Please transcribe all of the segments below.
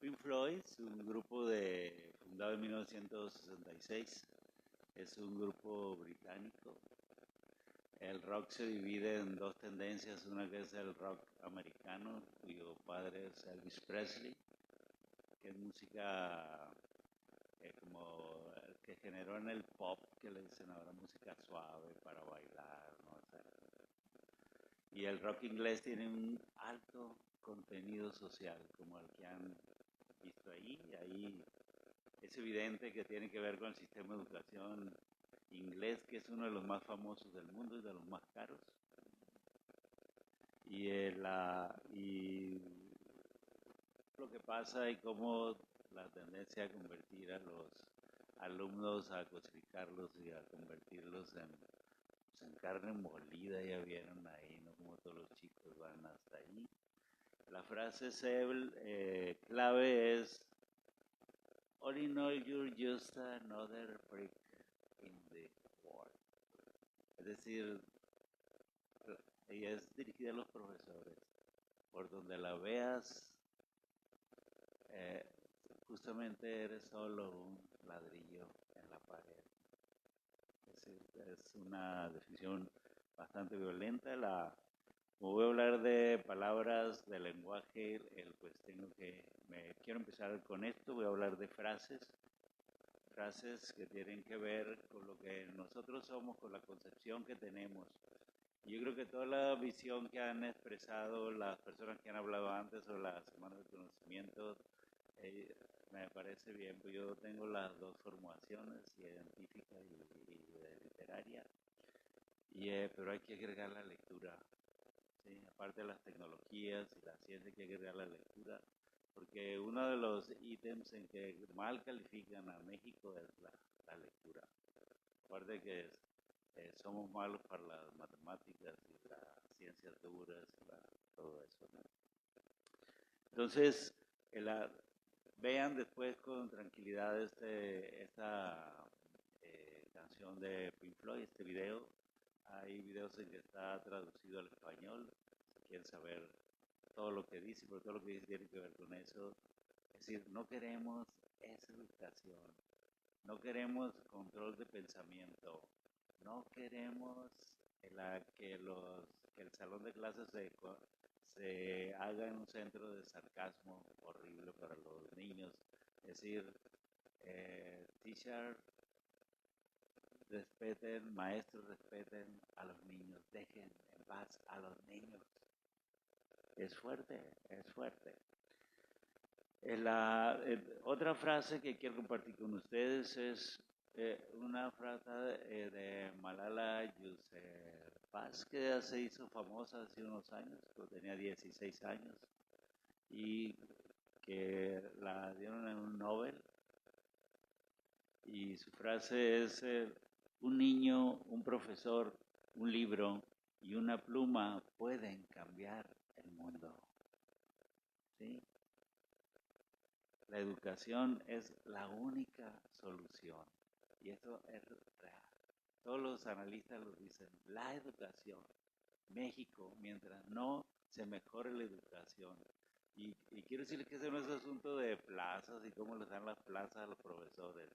Pink Floyd es un grupo fundado en 1966. Es un grupo británico. El rock se divide en dos tendencias. Una que es el rock americano, cuyo padre es Elvis Presley, que es música como que generó en el pop, que le dicen ahora música suave para bailar, ¿no? O sea, y el rock inglés tiene un alto contenido social, como el que han visto ahí. Ahí es evidente que tiene que ver con el sistema de educación inglés, que es uno de los más famosos del mundo y de los más caros. Y lo que pasa y cómo la tendencia a convertir a los alumnos, a cosificarlos y a convertirlos en carne molida, ya vieron ahí, ¿no? Como todos los chicos van hasta ahí. La frase clave es: all in all, you're just another brick in the wall. Es decir, ella es dirigida a los profesores. Por donde la veas, justamente eres solo un ladrillo en la pared. Es una definición bastante violenta. Como voy a hablar de palabras, de lenguaje, pues quiero empezar con esto. Voy a hablar de frases que tienen que ver con lo que nosotros somos, con la concepción que tenemos. Yo creo que toda la visión que han expresado las personas que han hablado antes sobre la Semana del Conocimiento me parece bien, pues yo tengo las dos formaciones, científica y literaria, pero hay que agregar la lectura, ¿sí? Aparte de las tecnologías y la ciencia, hay que agregar la lectura, porque uno de los ítems en que mal califican a México es la lectura. Aparte de que somos malos para las matemáticas y las ciencias duras, todo eso, ¿no? Entonces, vean después con tranquilidad esta canción de Pink Floyd, este video. Hay videos en que está traducido al español, si quieren saber todo lo que dice, pero todo lo que dice tiene que ver con eso. Es decir, no queremos esa educación, no queremos control de pensamiento, no queremos que el salón de clases se haga en un centro de sarcasmo horrible para los niños. Es decir, teacher, respeten, maestros, respeten a los niños, dejen en paz a los niños. Es fuerte, es fuerte. Otra frase que quiero compartir con ustedes es una frase de Malala Yousafzai, que se hizo famosa hace unos años, cuando tenía 16 años, y que la dieron en un Nobel. Y su frase es: un niño, un profesor, un libro y una pluma pueden cambiar el mundo. ¿Sí? La educación es la única solución. Y esto es real. Todos los analistas lo dicen. La educación. México, mientras no se mejore la educación. Y quiero decirles que ese no es asunto de plazas y cómo les dan las plazas a los profesores.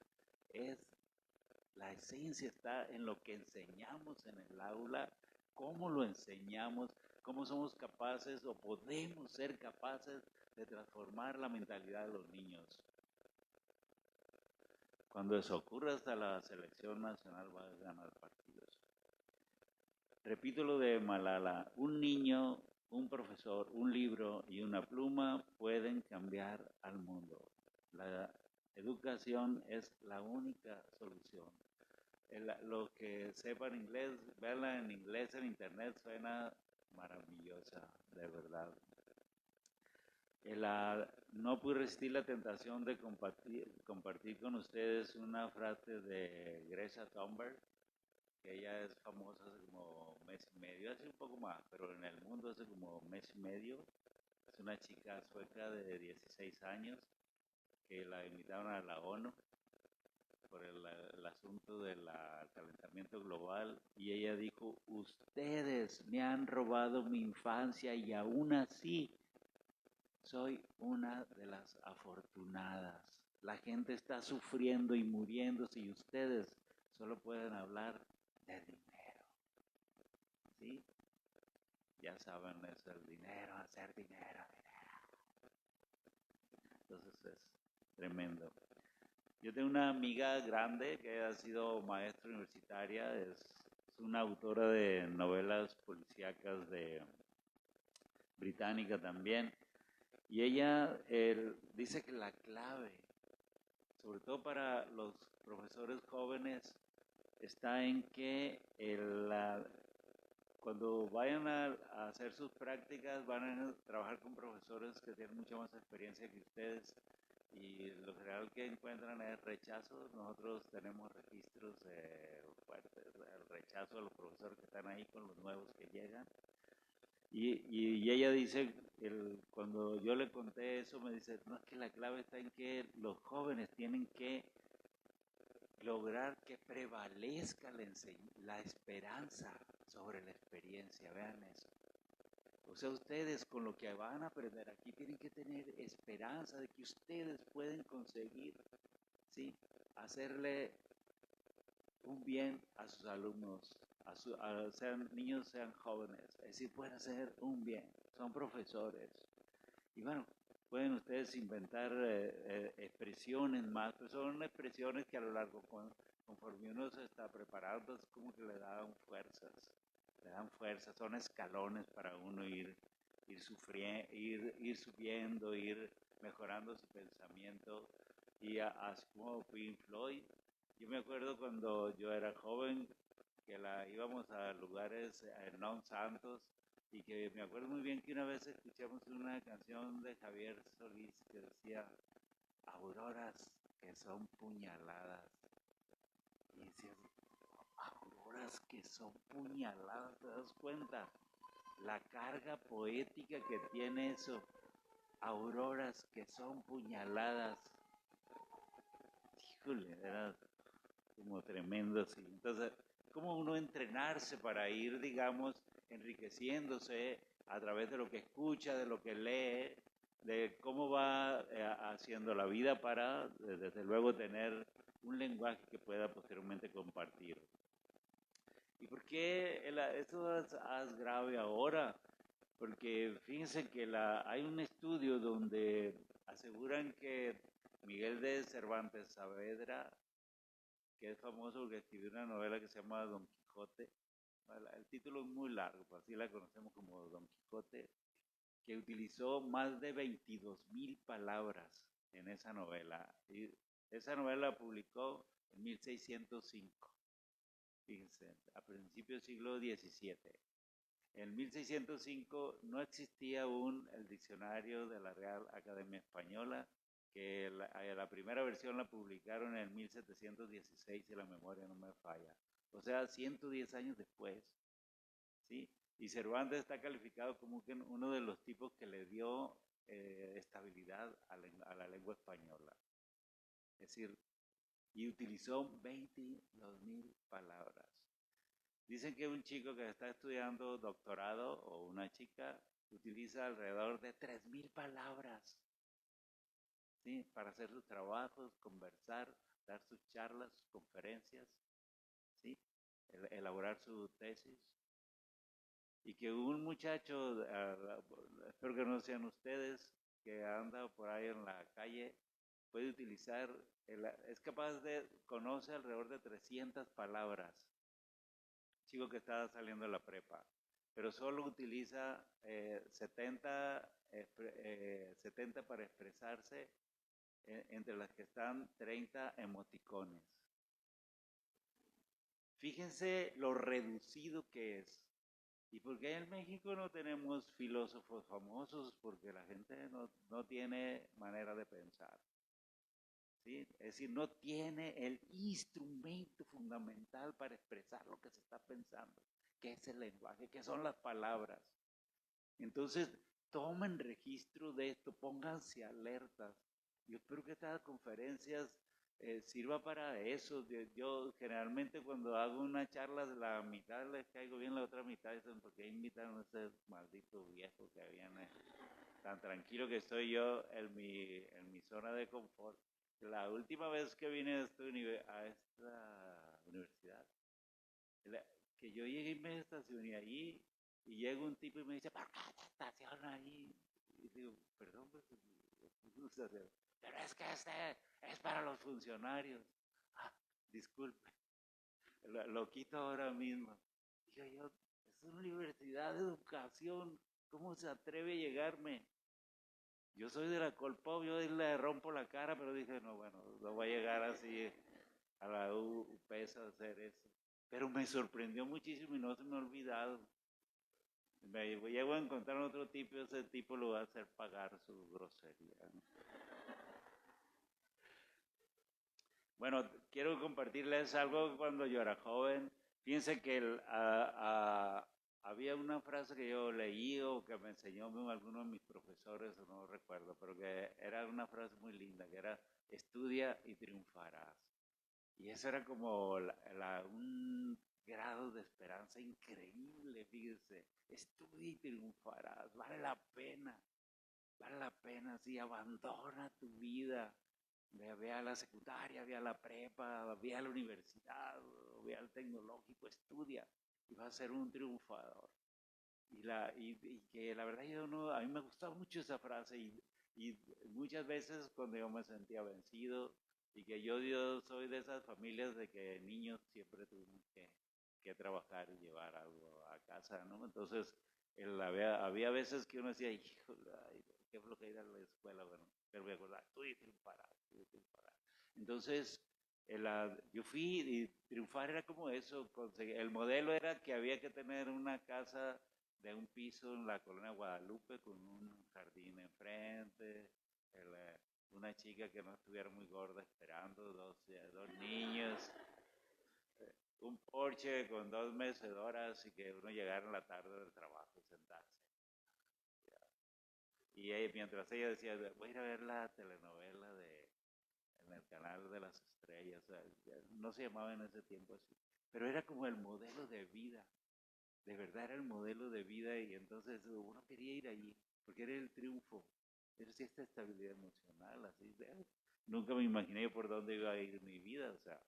La esencia está en lo que enseñamos en el aula, cómo lo enseñamos, cómo somos capaces o podemos ser capaces de transformar la mentalidad de los niños. Cuando eso ocurra, hasta la selección nacional va a ganar partidos. Repito lo de Malala: un niño, un profesor, un libro y una pluma pueden cambiar al mundo. La educación es la única solución. Los que sepan inglés, veanla en inglés en internet, suena maravillosa, de verdad. No pude resistir la tentación de compartir con ustedes una frase de Greta Thunberg, que ella es famosa hace como mes y medio, hace un poco más, pero en el mundo hace como mes y medio. Es una chica sueca de 16 años que la invitaron a la ONU por el asunto del calentamiento global, y ella dijo: ustedes me han robado mi infancia y aún así soy una de las afortunadas. La gente está sufriendo y muriéndose y ustedes solo pueden hablar de dinero. ¿Sí? Ya saben, es el dinero, hacer dinero. Entonces es tremendo. Yo tengo una amiga grande que ha sido maestra universitaria, es una autora de novelas policíacas británica también, y ella dice que la clave, sobre todo para los profesores jóvenes, está en que cuando vayan a hacer sus prácticas van a trabajar con profesores que tienen mucha más experiencia que ustedes, y lo general que encuentran es rechazo. Nosotros tenemos registros fuertes, el rechazo de los profesores que están ahí con los nuevos que llegan. Y ella dice, cuando yo le conté eso, me dice, no, es que la clave está en que los jóvenes tienen que lograr que prevalezca la esperanza sobre la experiencia. Vean eso. O sea, ustedes con lo que van a aprender aquí tienen que tener esperanza de que ustedes pueden conseguir, ¿sí?, hacerle un bien a sus alumnos, sean niños, sean jóvenes. Es decir, pueden hacer un bien. Son profesores. Y bueno, pueden ustedes inventar expresiones más, pero son expresiones que a lo largo, conforme uno se está preparando, es como que le dan fuerzas, son escalones para uno ir subiendo, ir mejorando su pensamiento. Y así como Pink Floyd, yo me acuerdo cuando yo era joven que íbamos a lugares non santos, y que me acuerdo muy bien que una vez escuchamos una canción de Javier Solís que decía auroras que son puñaladas, y decías, auroras que son puñaladas, ¿te das cuenta? La carga poética que tiene eso, auroras que son puñaladas. Híjole, era como tremendo, sí. Entonces, ¿cómo uno entrenarse para ir, digamos, enriqueciéndose a través de lo que escucha, de lo que lee, de cómo va haciendo la vida para, desde luego, tener un lenguaje que pueda posteriormente compartir? ¿Y por qué esto es grave ahora? Porque fíjense que hay un estudio donde aseguran que Miguel de Cervantes Saavedra, que es famoso porque escribió una novela que se llama Don Quijote, el título es muy largo, pues así la conocemos como Don Quijote, que utilizó más de 22,000 palabras en esa novela. Y esa novela la publicó en 1605, fíjense, a principios del siglo XVII. En 1605 no existía aún el diccionario de la Real Academia Española, que la primera versión la publicaron en 1716, si la memoria no me falla. O sea, 110 años después, ¿sí? Y Cervantes está calificado como uno de los tipos que le dio estabilidad a la lengua española. Es decir, y utilizó 22,000 palabras. Dicen que un chico que está estudiando doctorado o una chica utiliza alrededor de 3,000 palabras, ¿sí?, para hacer sus trabajos, conversar, dar sus charlas, sus conferencias, ¿sí?, elaborar su tesis. Y que un muchacho, espero que no sean ustedes, que anda por ahí en la calle, puede utilizar, es capaz de conocer alrededor de 300 palabras. Chico que está saliendo de la prepa, pero solo utiliza 70 para expresarse, entre las que están 30 emoticones. Fíjense lo reducido que es. ¿Y por qué en México no tenemos filósofos famosos? Porque la gente no tiene manera de pensar, ¿sí? Es decir, no tiene el instrumento fundamental para expresar lo que se está pensando, que es el lenguaje, que son las palabras. Entonces, tomen registro de esto, pónganse alertas. Yo espero que estas conferencias sirva para eso. Yo generalmente cuando hago una charla, de la mitad les caigo bien, la otra mitad dicen, ¿por qué invitaron a ese maldito viejo que viene tan tranquilo que estoy yo en mi zona de confort. La última vez que vine a a esta universidad, la- que yo llegué y me estacioné allí, y llega un tipo y me dice, ¿por qué te estacionas ahí? Y digo, perdón, pues, pero es que este es para los funcionarios. Ah, disculpe, lo quito ahora mismo. Digo yo, es una universidad de educación, ¿cómo se atreve a llegarme? Yo soy de la Colpop, yo le rompo la cara, pero dije, no, bueno, no voy a llegar así a la UPS a hacer eso. Pero me sorprendió muchísimo y no se me ha olvidado. Me llego a encontrar otro tipo y ese tipo lo va a hacer pagar su grosería, ¿no? Bueno, quiero compartirles algo cuando yo era joven. Fíjense que había una frase que yo leí o que me enseñó alguno de mis profesores, no recuerdo, pero que era una frase muy linda, que era, estudia y triunfarás. Y eso era como un grado de esperanza increíble, fíjense, estudia y triunfarás, vale la pena, sí, abandona tu vida, ve a la secundaria, ve a la prepa, ve a la universidad, ve al tecnológico, estudia y vas a ser un triunfador. Y que la verdad yo no, a mí me gustaba mucho esa frase y muchas veces cuando yo me sentía vencido y que yo soy de esas familias de que niños siempre tuvimos que trabajar y llevar algo a casa, ¿no? Entonces había veces que uno decía, híjole, qué flojera ir a la escuela, bueno, pero me acordaba, estudia y triunfarás, estudia y triunfarás. Entonces, yo fui y triunfar era como eso, el modelo era que había que tener una casa de un piso en la colonia Guadalupe con un jardín enfrente, el, una chica que no estuviera muy gorda esperando, dos niños, un porche con dos mecedoras y que uno llegara en la tarde del trabajo y sentarse. Y mientras ella decía, voy a ir a ver la telenovela en el canal de las estrellas, o sea, no se llamaba en ese tiempo así, pero era como el modelo de vida, de verdad era el modelo de vida y entonces uno quería ir allí, porque era el triunfo, era esta estabilidad emocional, así, nunca me imaginé por dónde iba a ir mi vida, o sea,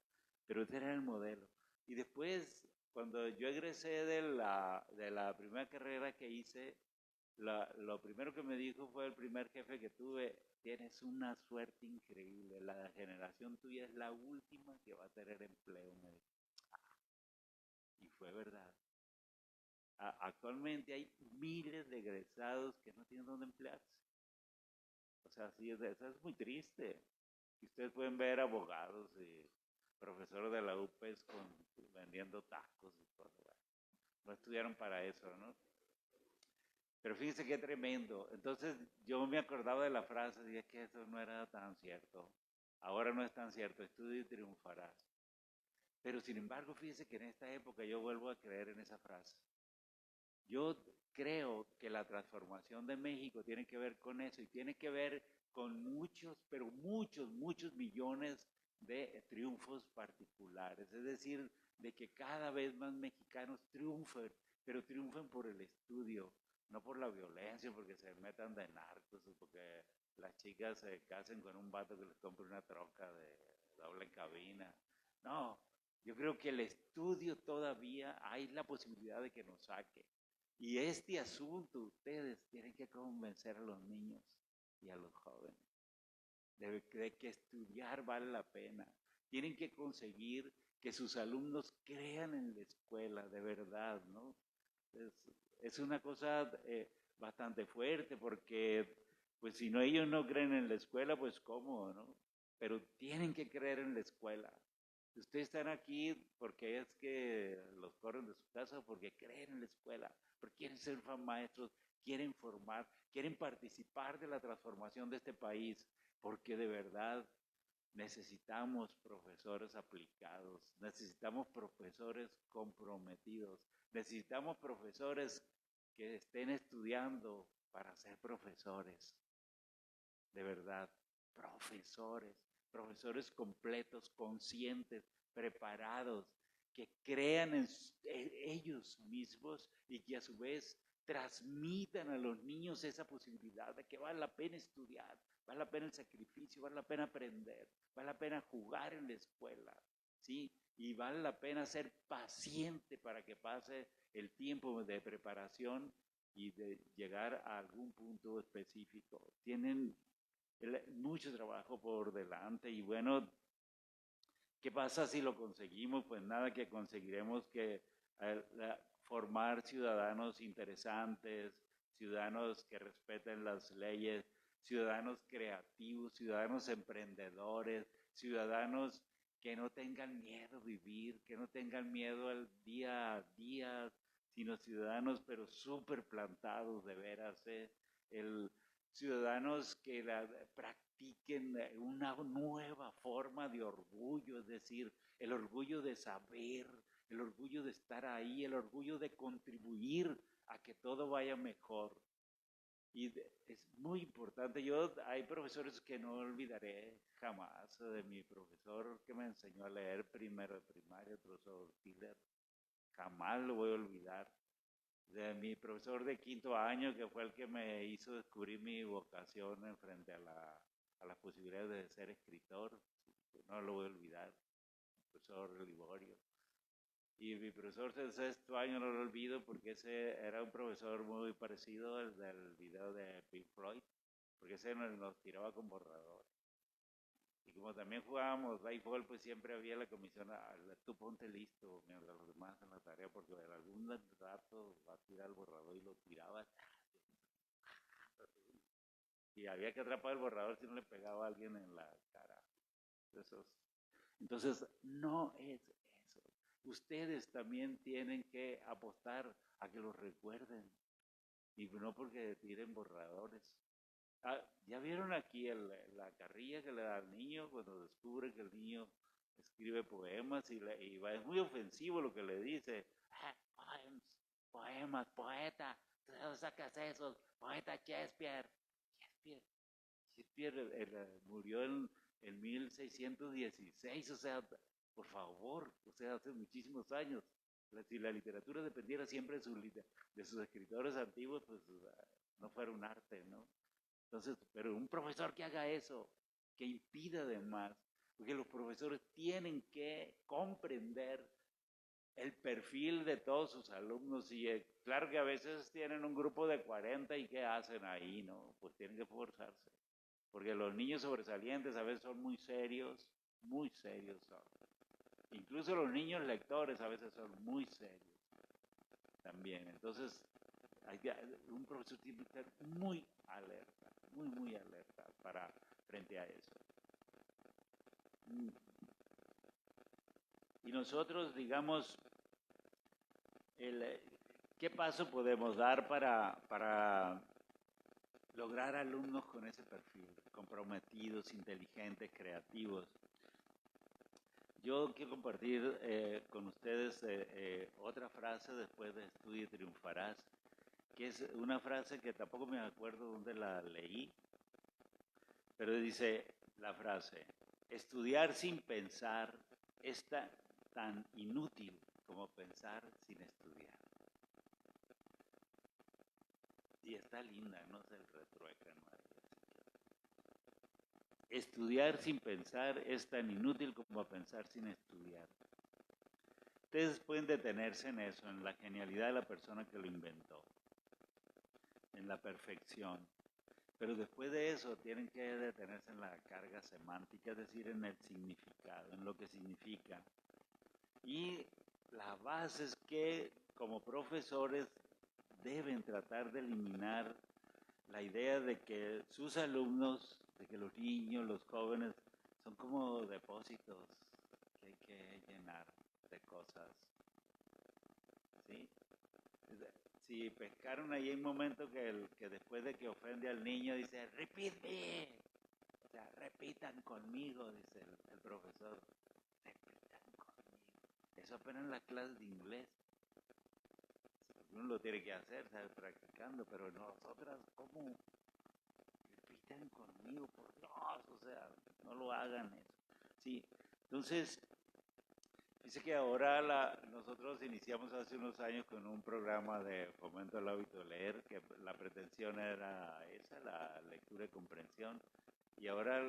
pero ese era el modelo. Y después, cuando yo egresé de la primera carrera que hice, lo primero que me dijo fue el primer jefe que tuve, tienes una suerte increíble, la generación tuya es la última que va a tener empleo, me dijo. Y fue verdad. Actualmente hay miles de egresados que no tienen dónde emplearse. O sea, sí, eso es muy triste. Y ustedes pueden ver abogados y profesores de la UPES vendiendo tacos y todo. Bueno, no estudiaron para eso, ¿no? Pero fíjense qué tremendo. Entonces yo me acordaba de la frase y es que eso no era tan cierto. Ahora no es tan cierto, estudia y triunfarás. Pero sin embargo, fíjense que en esta época yo vuelvo a creer en esa frase. Yo creo que la transformación de México tiene que ver con eso y tiene que ver con muchos, pero muchos millones de triunfos particulares. Es decir, de que cada vez más mexicanos triunfen, pero triunfen por el estudio, no por la violencia, porque se metan de narcos o porque las chicas se casen con un vato que les compre una troca de doble cabina. No, yo creo que el estudio todavía hay la posibilidad de que nos saque. Y este asunto ustedes tienen que convencer a los niños y a los jóvenes de que estudiar vale la pena. Tienen que conseguir que sus alumnos crean en la escuela, de verdad, ¿no? Es, es una cosa bastante fuerte porque, pues si no ellos no creen en la escuela, pues cómo, ¿no? Pero tienen que creer en la escuela. Ustedes están aquí porque es que los corren de su casa, porque creen en la escuela, porque quieren ser maestros, quieren formar, quieren participar de la transformación de este país, porque de verdad necesitamos profesores aplicados, necesitamos profesores comprometidos, necesitamos profesores que estén estudiando para ser profesores, de verdad, profesores, profesores completos, conscientes, preparados, que crean en ellos mismos y que a su vez transmitan a los niños esa posibilidad de que vale la pena estudiar, vale la pena el sacrificio, vale la pena aprender, vale la pena jugar en la escuela, ¿sí? Y vale la pena ser paciente para que pase el tiempo de preparación y de llegar a algún punto específico. Tienen mucho trabajo por delante y bueno, ¿qué pasa si lo conseguimos? Pues nada, que conseguiremos que formar ciudadanos interesantes, ciudadanos que respeten las leyes, ciudadanos creativos, ciudadanos emprendedores, ciudadanos que no tengan miedo a vivir, que no tengan miedo al día a día, sino ciudadanos pero súper plantados de veras, ciudadanos que practiquen una nueva forma de orgullo, es decir, el orgullo de saber, el orgullo de estar ahí, el orgullo de contribuir a que todo vaya mejor. Y es muy importante. Hay profesores que no olvidaré jamás, de mi profesor que me enseñó a leer primero de primaria, el profesor Tiller, jamás lo voy a olvidar. De mi profesor de quinto año, que fue el que me hizo descubrir mi vocación en frente a las posibilidades de ser escritor, no lo voy a olvidar, el profesor Liborio. Y mi profesor de sexto año no lo olvido porque ese era un profesor muy parecido al del video de Pink Floyd, porque ese nos tiraba con borrador. Y como también jugábamos béisbol, pues siempre había la comisión, tú ponte listo mientras los demás en la tarea, porque en algún rato va a tirar el borrador y lo tiraba. Y había que atrapar el borrador si no le pegaba a alguien en la cara. Entonces, no es eso. Ustedes también tienen que apostar a que los recuerden, y no porque tiren borradores. ¿Ya vieron aquí la carrilla que le da al niño cuando descubre que el niño escribe poemas y es muy ofensivo lo que le dice? Poemas, poeta, ¿de dónde sacas esos? Poeta Shakespeare. Shakespeare murió en 1616, o sea, por favor, o sea, hace muchísimos años. Si la literatura dependiera siempre de sus escritores antiguos, pues no fuera un arte, ¿no? Entonces, pero un profesor que haga eso, que impida además, porque los profesores tienen que comprender el perfil de todos sus alumnos y claro que a veces tienen un grupo de 40 y ¿qué hacen ahí? ¿No? Pues tienen que esforzarse, porque los niños sobresalientes a veces son muy serios son. Incluso los niños lectores a veces son muy serios también. Entonces, un profesor tiene que estar muy alerta, muy alerta frente a eso. Y nosotros, digamos, ¿qué paso podemos dar para lograr alumnos con ese perfil, comprometidos, inteligentes, creativos? Yo quiero compartir con ustedes otra frase después de Estudia y Triunfarás, que es una frase que tampoco me acuerdo dónde la leí, pero dice la frase: estudiar sin pensar es tan inútil como pensar sin estudiar. Y está linda, no se retrueca, ¿no? Estudiar sin pensar es tan inútil como pensar sin estudiar. Ustedes pueden detenerse en eso, en la genialidad de la persona que lo inventó, en la perfección. Pero después de eso tienen que detenerse en la carga semántica, es decir, en el significado, en lo que significa. Y la base es que como profesores deben tratar de eliminar la idea de que sus alumnos, de que los niños, los jóvenes, son como depósitos que hay que llenar de cosas. ¿Sí? Si pescaron ahí un momento que después de que ofende al niño dice, repeat me, o sea, repitan conmigo, dice el profesor, repitan conmigo. Eso apenas en las clases de inglés. Uno lo tiene que hacer, ¿sabes? Practicando, pero nosotras, ¿cómo? Repiten conmigo, por Dios, o sea, no lo hagan eso. Sí, entonces, Dice que ahora nosotros iniciamos hace unos años con un programa de fomento al hábito de leer, que la pretensión era esa, la lectura y comprensión. Y ahora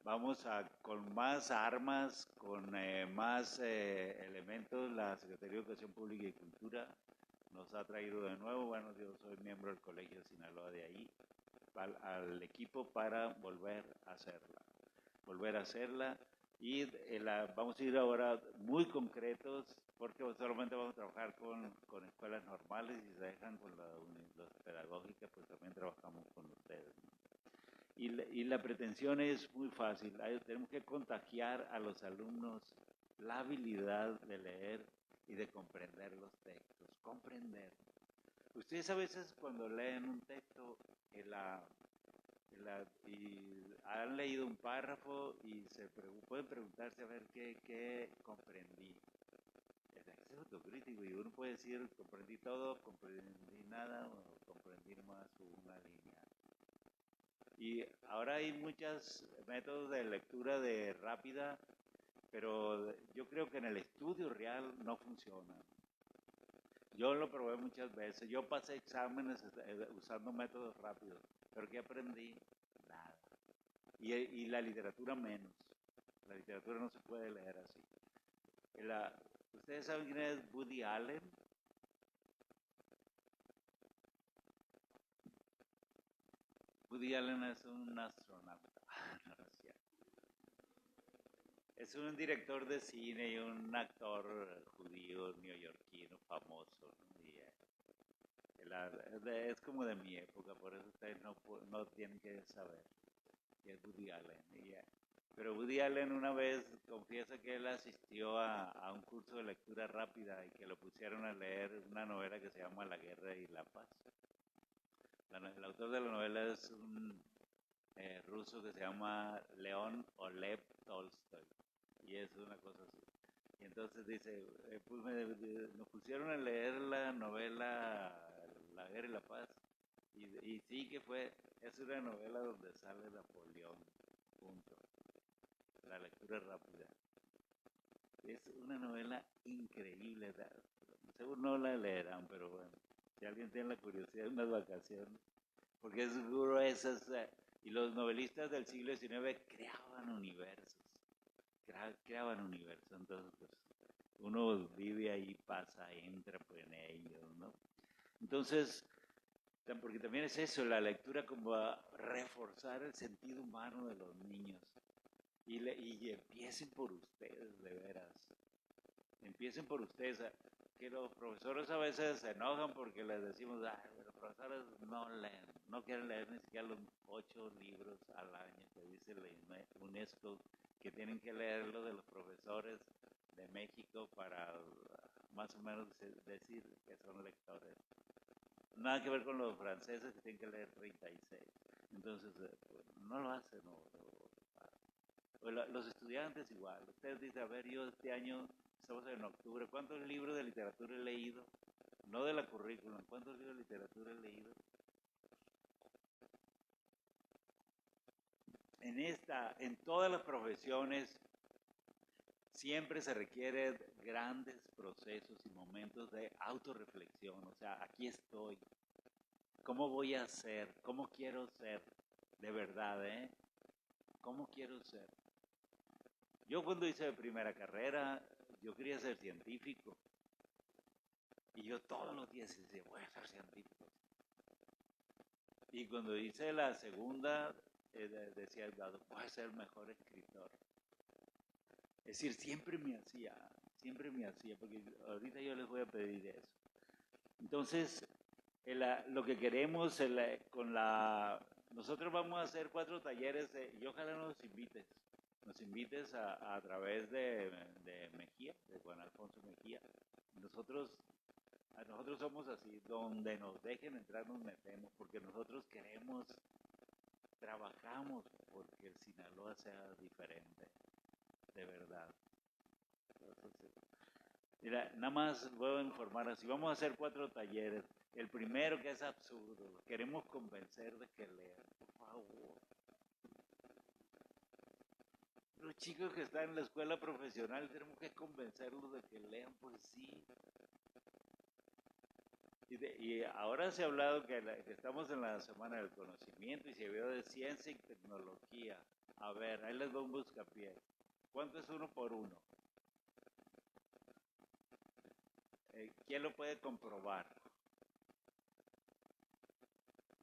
vamos con más armas, con más elementos. La Secretaría de Educación Pública y Cultura nos ha traído de nuevo, bueno, yo soy miembro del Colegio de Sinaloa de ahí, al equipo para volver a hacerla. Y vamos a ir ahora muy concretos, porque solamente vamos a trabajar con escuelas normales y se dejan con las pedagógicas, pues también trabajamos con ustedes, ¿no? Y la pretensión es muy fácil. Tenemos que contagiar a los alumnos la habilidad de leer y de comprender los textos. Comprender. Ustedes a veces cuando leen un texto y han leído un párrafo y pueden preguntarse a ver qué comprendí. Es autocrítico y uno puede decir comprendí todo, comprendí nada o comprendí más una línea. Y ahora hay muchos métodos de lectura rápida, pero yo creo que en el estudio real no funciona. Yo lo probé muchas veces. Yo pasé exámenes usando métodos rápidos, pero ¿qué aprendí? Nada. Y la literatura menos. La literatura no se puede leer así. ¿Ustedes saben quién es Woody Allen? Woody Allen es un astronauta. No es cierto. Es un director de cine y un actor judío neoyorquino famoso, ¿no? Es como de mi época, por eso ustedes no tienen que saber que es Woody Allen. Pero Woody Allen una vez confiesa que él asistió a un curso de lectura rápida y que lo pusieron a leer una novela que se llama La Guerra y la Paz. El autor de la novela es un ruso que se llama León Olev Tolstoy. Y es una cosa así. Y entonces dice, pues nos pusieron a leer la novela La Guerra y la Paz. Y sí que es una novela donde sale Napoleón, punto. La lectura rápida. Es una novela increíble. Seguro no la leerán, pero bueno, si alguien tiene la curiosidad de unas vacaciones, porque es gruesa. Y los novelistas del siglo XIX creaban universos. Entonces pues, uno vive ahí, pasa, entra pues, en ellos, ¿no? Entonces, porque también es eso, la lectura como a reforzar el sentido humano de los niños. Y empiecen por ustedes, de veras. Empiecen por ustedes. Que los profesores a veces se enojan porque les decimos, los profesores no leen, no quieren leer ni siquiera los 8 libros al año que dice la UNESCO que tienen que leerlo de los profesores de México para más o menos decir que son lectores. Nada que ver con los franceses que tienen que leer 36. Entonces, pues, no lo hacen. Los estudiantes igual. Ustedes dicen, a ver, yo este año, estamos en octubre, ¿cuántos libros de literatura he leído? No de la currículum, ¿cuántos libros de literatura he leído? En todas las profesiones, siempre se requieren grandes procesos y momentos de autorreflexión. O sea, aquí estoy. ¿Cómo voy a ser? ¿Cómo quiero ser? De verdad, ¿eh? ¿Cómo quiero ser? Yo cuando hice mi primera carrera, yo quería ser científico. Y yo todos los días decía, voy a ser científico. Y cuando hice la segunda, decía, voy a ser el mejor escritor. Es decir, siempre me hacía, porque ahorita yo les voy a pedir eso. Entonces, lo que queremos nosotros vamos a hacer 4 talleres y ojalá nos invites a través de Mejía, de Juan Alfonso Mejía. Nosotros somos así, donde nos dejen entrar nos metemos, porque nosotros trabajamos porque el Sinaloa sea diferente, de verdad. Entonces, mira, nada más voy a informar así, vamos a hacer 4 talleres. El primero, que es absurdo, queremos convencer de que lean, por favor. Los chicos que están en la escuela profesional tenemos que convencerlos de que lean poesía. Y ahora se ha hablado que estamos en la Semana del Conocimiento y se habló de ciencia y tecnología. A ver, ahí les doy un buscapié. ¿Cuánto es 1 por 1? ¿Quién lo puede comprobar?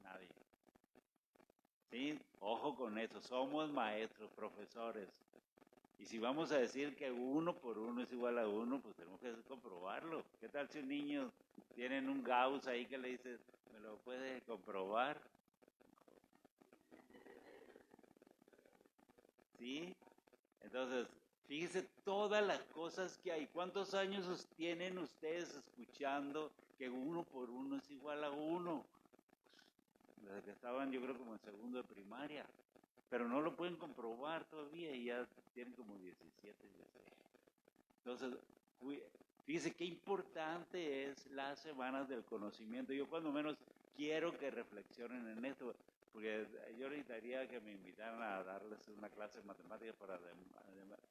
Nadie. ¿Sí? Ojo con eso, somos maestros, profesores. Y si vamos a decir que 1 por 1 es igual a 1, pues tenemos que comprobarlo. ¿Qué tal si un niño tiene un Gauss ahí que le dice, ¿me lo puede comprobar? ¿Sí? Entonces, fíjese todas las cosas que hay. ¿Cuántos años tienen ustedes escuchando que 1 por 1 es igual a 1? Desde que estaban, yo creo, como en segundo de primaria. Pero no lo pueden comprobar todavía y ya tienen como 17, 16. Entonces, fíjese qué importante es las semanas del conocimiento. Yo cuando menos quiero que reflexionen en esto, porque yo necesitaría que me invitaran a darles una clase de matemáticas para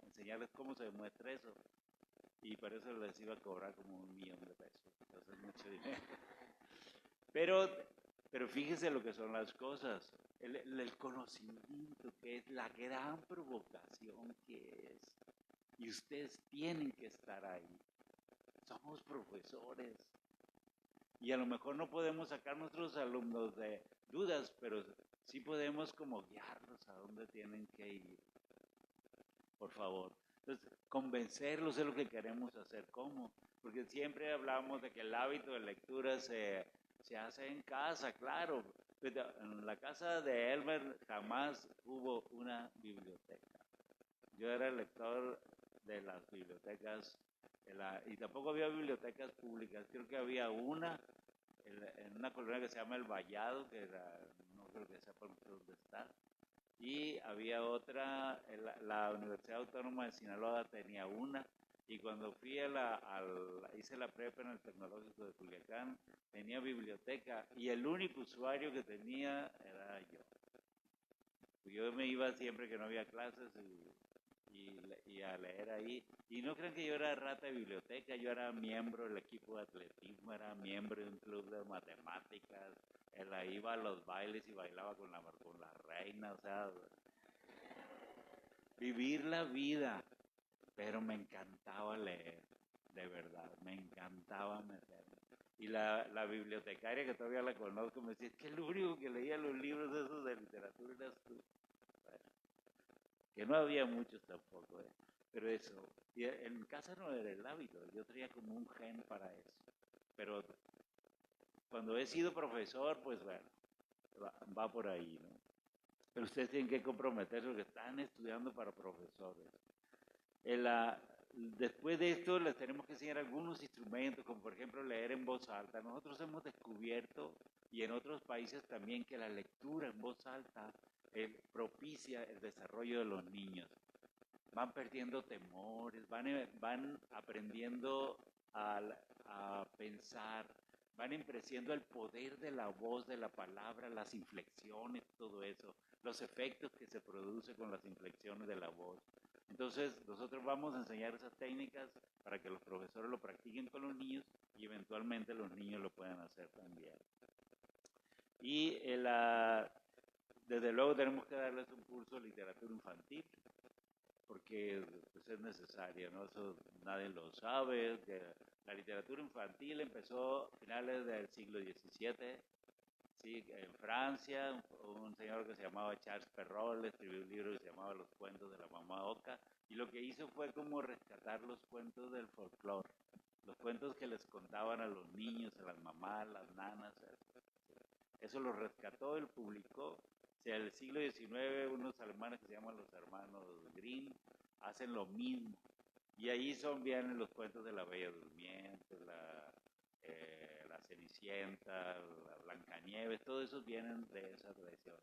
enseñarles cómo se demuestra eso. Y por eso les iba a cobrar como $1,000,000. Entonces, mucho dinero. Pero fíjese lo que son las cosas. El conocimiento, que es la gran provocación que es. Y ustedes tienen que estar ahí. Somos profesores. Y a lo mejor no podemos sacar a nuestros alumnos de dudas, pero sí podemos como guiarlos a dónde tienen que ir. Por favor. Entonces, convencerlos es lo que queremos hacer. ¿Cómo? Porque siempre hablamos de que el hábito de lectura se hace en casa, claro. En la casa de Elmer jamás hubo una biblioteca. Yo era el lector de las bibliotecas, y tampoco había bibliotecas públicas. Creo que había una en una colonia que se llama El Vallado, que no creo que sepa dónde está. Y había otra, la Universidad Autónoma de Sinaloa tenía una, y cuando fui hice la prepa en el Tecnológico de Culiacán, tenía biblioteca, y el único usuario que tenía era yo. Yo me iba siempre que no había clases y a leer ahí. Y no crean que yo era rata de biblioteca, yo era miembro del equipo de atletismo, era miembro de un club de matemáticas, iba a los bailes y bailaba con la reina, o sea, vivir la vida. Pero me encantaba leer, de verdad, me encantaba meterme. Y la bibliotecaria, que todavía la conozco, me decía, es que el único que leía los libros esos de literatura eras tú. Bueno, que no había muchos tampoco, pero eso. Y en casa no era el hábito, yo tenía como un gen para eso. Pero cuando he sido profesor, pues bueno, va por ahí, ¿no? Pero ustedes tienen que comprometerse porque están estudiando para profesores. Después de esto les tenemos que enseñar algunos instrumentos, como por ejemplo leer en voz alta. Nosotros hemos descubierto, y en otros países también, que la lectura en voz alta propicia el desarrollo de los niños. Van perdiendo temores, van aprendiendo a pensar, van empreciendo el poder de la voz, de la palabra, las inflexiones, todo eso, los efectos que se producen con las inflexiones de la voz. Entonces, nosotros vamos a enseñar esas técnicas para que los profesores lo practiquen con los niños y eventualmente los niños lo puedan hacer también. Y desde luego tenemos que darles un curso de literatura infantil, porque pues, es necesario, ¿no? Eso nadie lo sabe. La literatura infantil empezó a finales del siglo XVII, ¿sí? En Francia. Un señor que se llamaba Charles Perrault escribió un libro que se llamaba Los cuentos de la mamá Oca, y lo que hizo fue como rescatar los cuentos del folclore, los cuentos que les contaban a los niños, a las mamás, las nanas. Eso lo rescató, él publicó. O sea, en el siglo XIX, unos alemanes que se llaman los hermanos Grimm hacen lo mismo. Y ahí vienen los cuentos de la Bella Durmiente, la Cenicienta, la Blancanieves, todos esos vienen de esa tradición.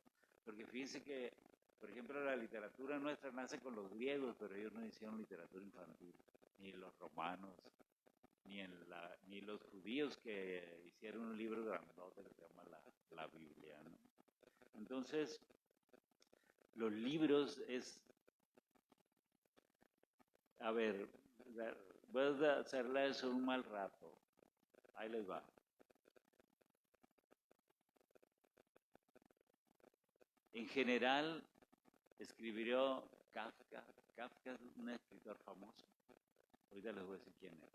Porque fíjense que, por ejemplo, la literatura nuestra nace con los griegos, pero ellos no hicieron literatura infantil, ni los romanos, ni los judíos, que hicieron un libro grandote que se llama la Biblia, ¿no? Entonces, los libros A ver, voy a hacerles un mal rato. Ahí les va. En general, escribió Kafka. Kafka es un escritor famoso. Ahorita les voy a decir quién es.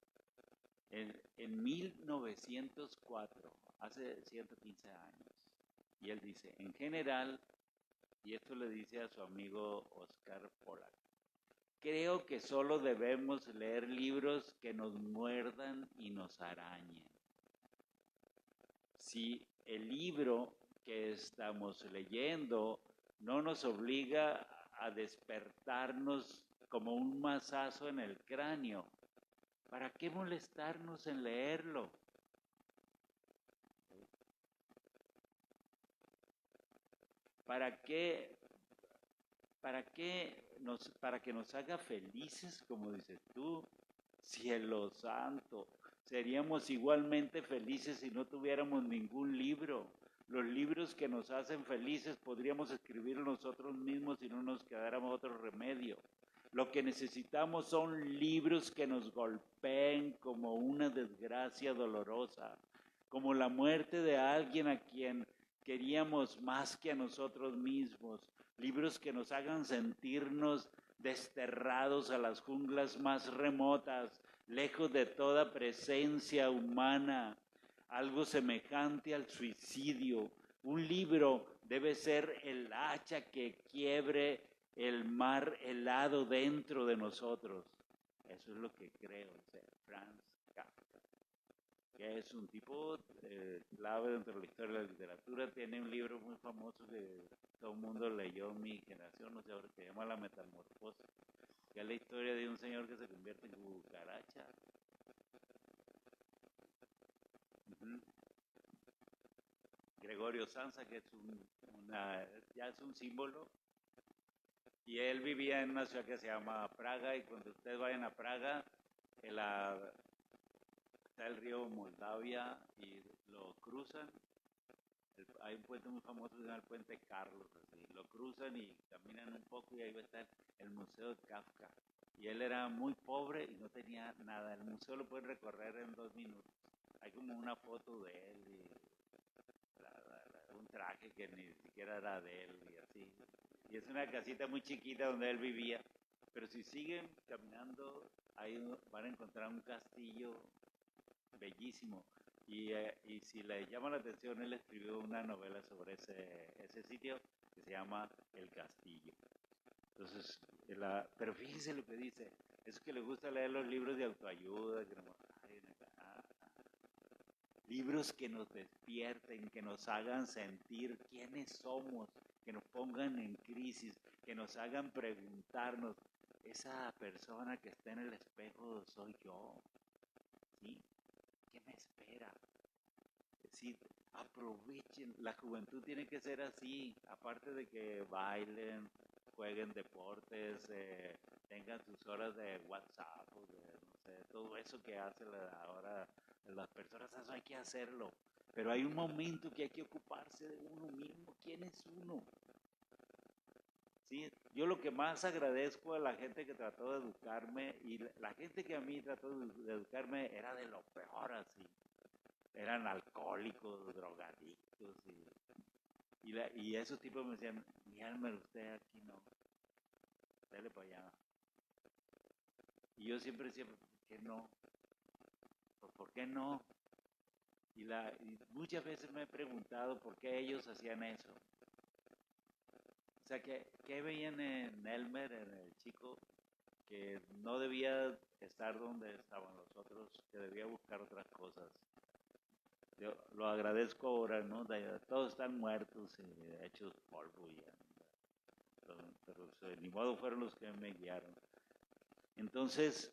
En 1904, hace 115 años, y él dice, en general, y esto le dice a su amigo Oscar Pollack, creo que solo debemos leer libros que nos muerdan y nos arañen. Si el libro que estamos leyendo no nos obliga a despertarnos como un mazazo en el cráneo, ¿para qué molestarnos en leerlo? ¿Para qué? Para que nos haga felices, como dices tú, cielo santo. Seríamos igualmente felices si no tuviéramos ningún libro. Los libros que nos hacen felices podríamos escribir nosotros mismos si no nos quedáramos otro remedio. Lo que necesitamos son libros que nos golpeen como una desgracia dolorosa, como la muerte de alguien a quien queríamos más que a nosotros mismos, libros que nos hagan sentirnos desterrados a las junglas más remotas, lejos de toda presencia humana, algo semejante al suicidio. Un libro debe ser el hacha que quiebre el mar helado dentro de nosotros. Eso es lo que creo, Franz Kafka, que es un tipo clave dentro de la historia de la literatura. Tiene un libro muy famoso que todo el mundo leyó en mi generación, no sé ahora, que se llama La Metamorfosis, que es la historia de un señor que se convierte en cucaracha. Uh-huh. Gregorio Samsa, que es ya es un símbolo, y él vivía en una ciudad que se llama Praga, y cuando ustedes vayan a Praga, está el río Moldavia y lo cruzan. Hay un puente muy famoso que se llama el Puente Carlos, así. Lo cruzan y caminan un poco y ahí va a estar el Museo de Kafka. Y él era muy pobre y no tenía nada. El museo lo pueden recorrer en 2 minutos. Hay como una foto de él y un traje que ni siquiera era de él y así. Y es una casita muy chiquita donde él vivía. Pero si siguen caminando, ahí van a encontrar un castillo bellísimo. Y si le llama la atención, él escribió una novela sobre ese sitio que se llama El Castillo. Entonces, pero fíjese lo que dice, es que le gusta leer los libros de autoayuda, libros que nos despierten, que nos hagan sentir quiénes somos, que nos pongan en crisis, que nos hagan preguntarnos, esa persona que está en el espejo soy yo, ¿sí? ¿Qué me espera? Es decir, aprovechen, la juventud tiene que ser así, aparte de que bailen, jueguen deportes, tengan sus horas de WhatsApp, no sé, todo eso que hace ahora las personas, eso hay que hacerlo. Pero hay un momento que hay que ocuparse de uno mismo. ¿Quién es uno? Sí, yo lo que más agradezco a la gente que trató de educarme, y la gente que a mí trató de educarme era de lo peor así. Eran alcohólicos, drogadictos, y esos tipos me decían, mi alma, usted aquí no, dale para allá. Y yo siempre decía, ¿por qué no? ¿Por qué no? Y muchas veces me he preguntado por qué ellos hacían eso. O sea, ¿qué veían en Elmer, en el chico, que no debía estar donde estaban los otros, que debía buscar otras cosas? Yo lo agradezco ahora, ¿no? Todos están muertos y hechos polvo ya. Pero ni modo fueron los que me guiaron. Entonces,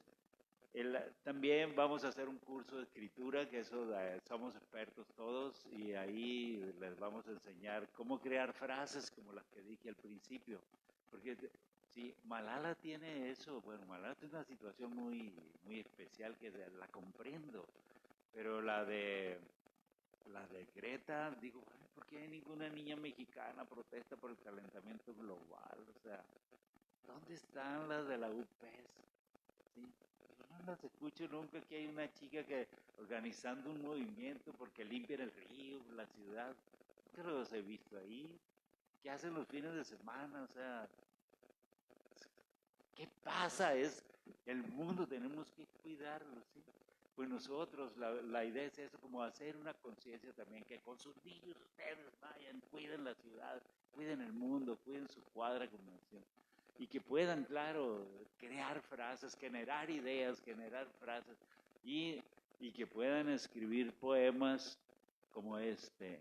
también vamos a hacer un curso de escritura, que eso somos expertos todos, y ahí les vamos a enseñar cómo crear frases como las que dije al principio. Porque sí, Malala tiene eso, bueno, Malala tiene una situación muy, muy especial que la comprendo, pero la de Greta, digo, ¿por qué ninguna niña mexicana protesta por el calentamiento global? O sea, ¿dónde están las de la UPES? no se escucha nunca que hay una chica que organizando un movimiento porque limpian el río, la ciudad. Nunca los he visto ahí. ¿Qué hacen los fines de semana? O sea, ¿qué pasa? Es el mundo, tenemos que cuidarlo, ¿sí? Pues nosotros, la idea es eso, como hacer una conciencia también, que con sus niños ustedes vayan, cuiden la ciudad, cuiden el mundo, cuiden su cuadra comunicación. Y que puedan, claro, crear frases, generar ideas, generar frases, y que puedan escribir poemas como este.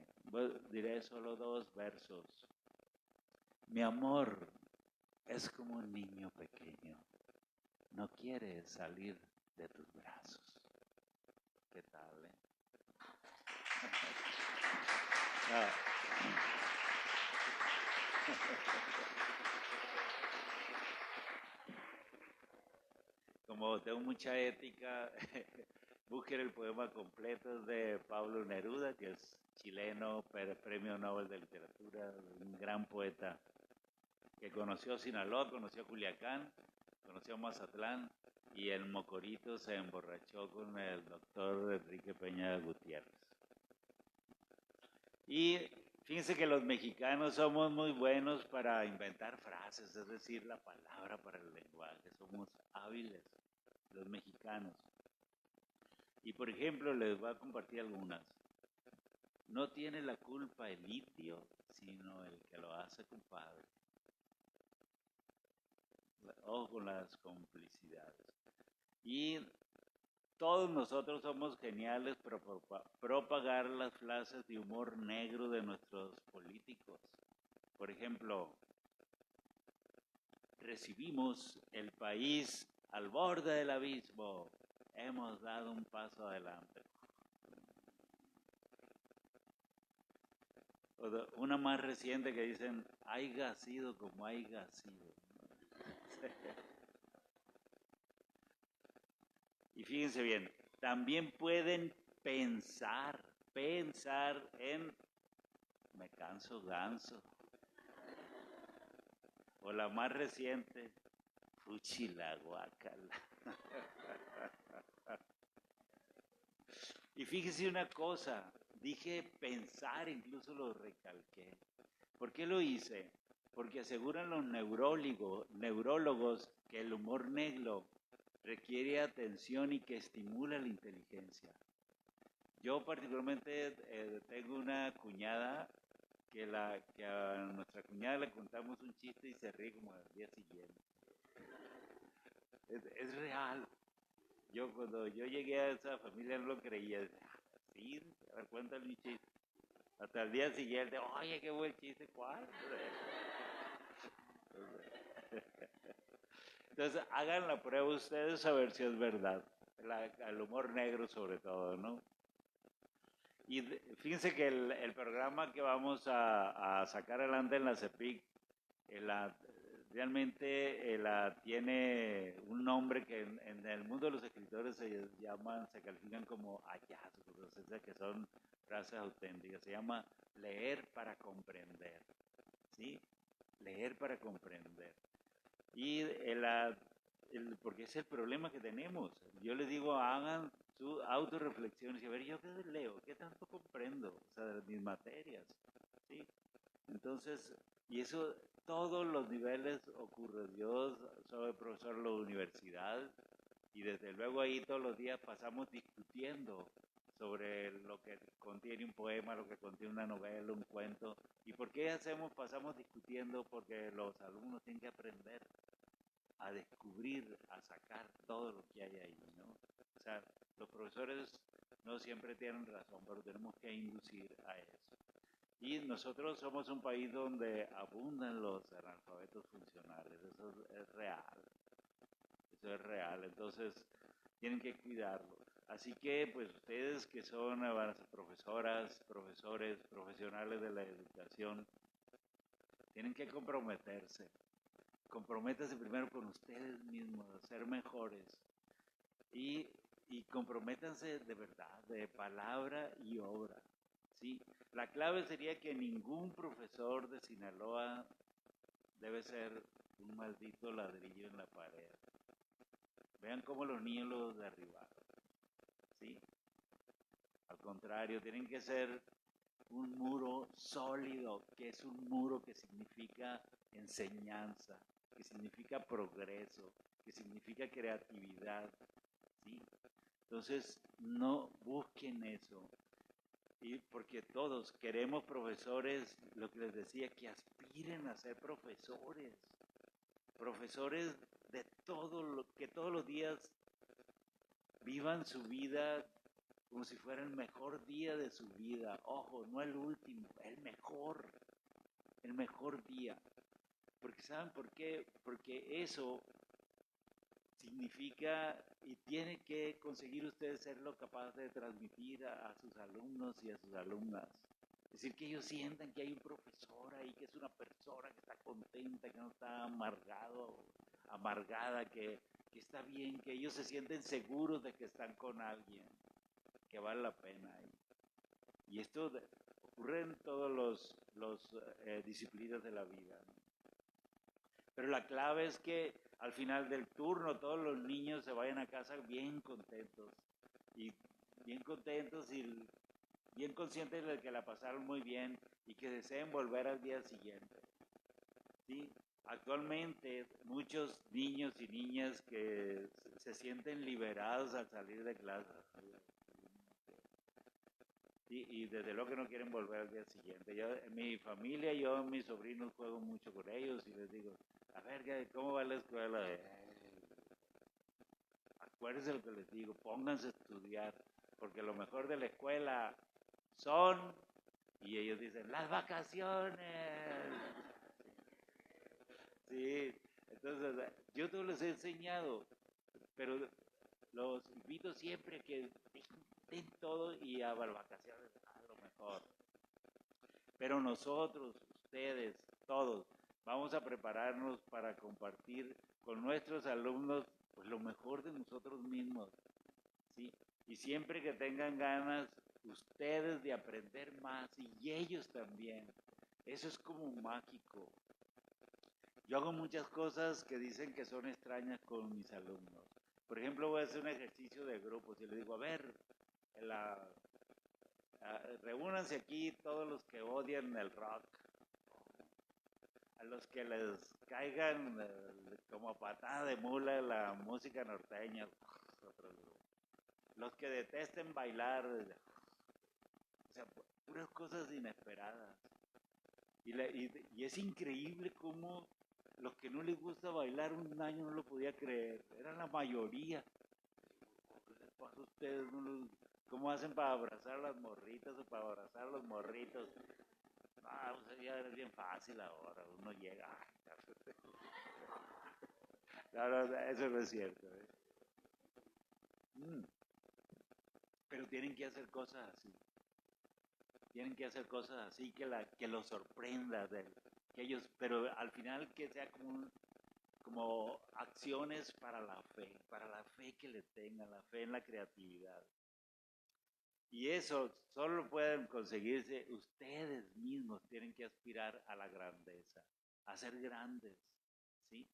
Diré solo 2 versos. Mi amor es como un niño pequeño, no quiere salir de tus brazos. ¿Qué tal, eh? No. Como tengo mucha ética, busquen el poema completo, es de Pablo Neruda, que es chileno, premio Nobel de Literatura, un gran poeta que conoció Sinaloa, conoció Culiacán, conoció Mazatlán, y el Mocorito se emborrachó con el doctor Enrique Peña Gutiérrez. Y fíjense que los mexicanos somos muy buenos para inventar frases, es decir, la palabra para el lenguaje, somos hábiles los mexicanos. Y por ejemplo, les voy a compartir algunas. No tiene la culpa el indio, sino el que lo hace compadre. Ojo con las complicidades. Y todos nosotros somos geniales para propagar las frases de humor negro de nuestros políticos. Por ejemplo, recibimos el país al borde del abismo. Hemos dado un paso adelante. Una más reciente que dicen, haiga sido como haiga sido. Y fíjense bien, también pueden pensar en me canso ganso. O la más reciente, fuchila guacala. Y fíjese una cosa, dije pensar, incluso lo recalqué. ¿Por qué lo hice? Porque aseguran los neurólogos que el humor negro requiere atención y que estimula la inteligencia. Yo particularmente tengo una cuñada que a nuestra cuñada le contamos un chiste y se ríe como al día siguiente. Es real. Cuando yo llegué a esa familia no lo creía. Sí, a ver, cuéntale un chiste. Hasta el día siguiente, oye, qué buen chiste, ¿cuál? Entonces, hagan la prueba ustedes a ver si es verdad. El humor negro sobre todo, ¿no? Y fíjense que el programa que vamos a sacar adelante en la CEPIC, realmente tiene un nombre que en el mundo de los escritores se califican como hallazgos, o sea, que son frases auténticas. Se llama leer para comprender, ¿sí? Leer para comprender. Y porque es el problema que tenemos. Yo les digo, hagan su autorreflexión y a ver, ¿yo qué leo? ¿Qué tanto comprendo? O sea, de mis materias, ¿sí? Entonces, y eso, todos los niveles ocurre. Yo soy profesor de la universidad y desde luego ahí todos los días pasamos discutiendo sobre lo que contiene un poema, lo que contiene una novela, un cuento. ¿Y por qué pasamos discutiendo? Porque los alumnos tienen que aprender a descubrir, a sacar todo lo que hay ahí, ¿no? O sea, los profesores no siempre tienen razón, pero tenemos que inducir a eso. Y nosotros somos un país donde abundan los analfabetos funcionales, eso es real, entonces tienen que cuidarlo. Así que, pues ustedes que son profesoras, profesores, profesionales de la educación, tienen que comprometerse. Comprométanse primero con ustedes mismos, a ser mejores. Y comprométanse de verdad, de palabra y obra. ¿Sí? La clave sería que ningún profesor de Sinaloa debe ser un maldito ladrillo en la pared. Vean cómo los niños los derribaron, ¿sí? Al contrario, tienen que ser un muro sólido, que es un muro que significa enseñanza, que significa progreso, que significa creatividad, ¿sí? Entonces, no busquen eso. Y porque todos queremos profesores, lo que les decía, que aspiren a ser profesores, profesores de todo lo que todos los días vivan su vida como si fuera el mejor día de su vida. Ojo, no el último, el mejor día. Porque ¿saben por qué? Porque eso significa y tiene que conseguir ustedes serlo capaz de transmitir a sus alumnos y a sus alumnas. Es decir, que ellos sientan que hay un profesor ahí, que es una persona que está contenta, que no está amargado, amargada, que está bien, que ellos se sienten seguros de que están con alguien, que vale la pena. Y esto ocurre en todos los disciplinas de la vida, ¿no? Pero la clave es que al final del turno todos los niños se vayan a casa bien contentos y bien conscientes de que la pasaron muy bien y que deseen volver al día siguiente. ¿Sí? Actualmente muchos niños y niñas que se sienten liberados al salir de clase. Y desde luego que no quieren volver al día siguiente. Yo, en mi familia, yo, mis sobrinos juego mucho con ellos y les digo, a ver, ¿cómo va la escuela? Acuérdense lo que les digo, pónganse a estudiar, porque lo mejor de la escuela son, y ellos dicen, las vacaciones. Sí, entonces yo te los he enseñado, pero los invito siempre a que den todo y a las vacaciones a lo mejor. Pero nosotros, ustedes, todos, vamos a prepararnos para compartir con nuestros alumnos pues lo mejor de nosotros mismos, ¿sí? Y siempre que tengan ganas ustedes de aprender más y ellos también. Eso es como mágico. Yo hago muchas cosas que dicen que son extrañas con mis alumnos. Por ejemplo, voy a hacer un ejercicio de grupos y les digo, a ver, reúnanse aquí todos los que odian el rock, a los que les caigan como patada de mula la música norteña, los que detesten bailar, o sea, puras cosas inesperadas. Y es increíble cómo los que no les gusta bailar un año no lo podía creer, eran la mayoría. ¿Qué les pasa a ustedes? ¿Cómo hacen para abrazar a las morritas o para abrazar a los morritos? Ah, pues ya es bien fácil ahora, uno llega. No, no, eso no es cierto. Pero tienen que hacer cosas así. Tienen que hacer cosas así que los sorprenda, que ellos, pero al final que sea como acciones para la fe que le tengan, la fe en la creatividad. Y eso solo pueden conseguirse ustedes mismos, tienen que aspirar a la grandeza, a ser grandes, ¿sí?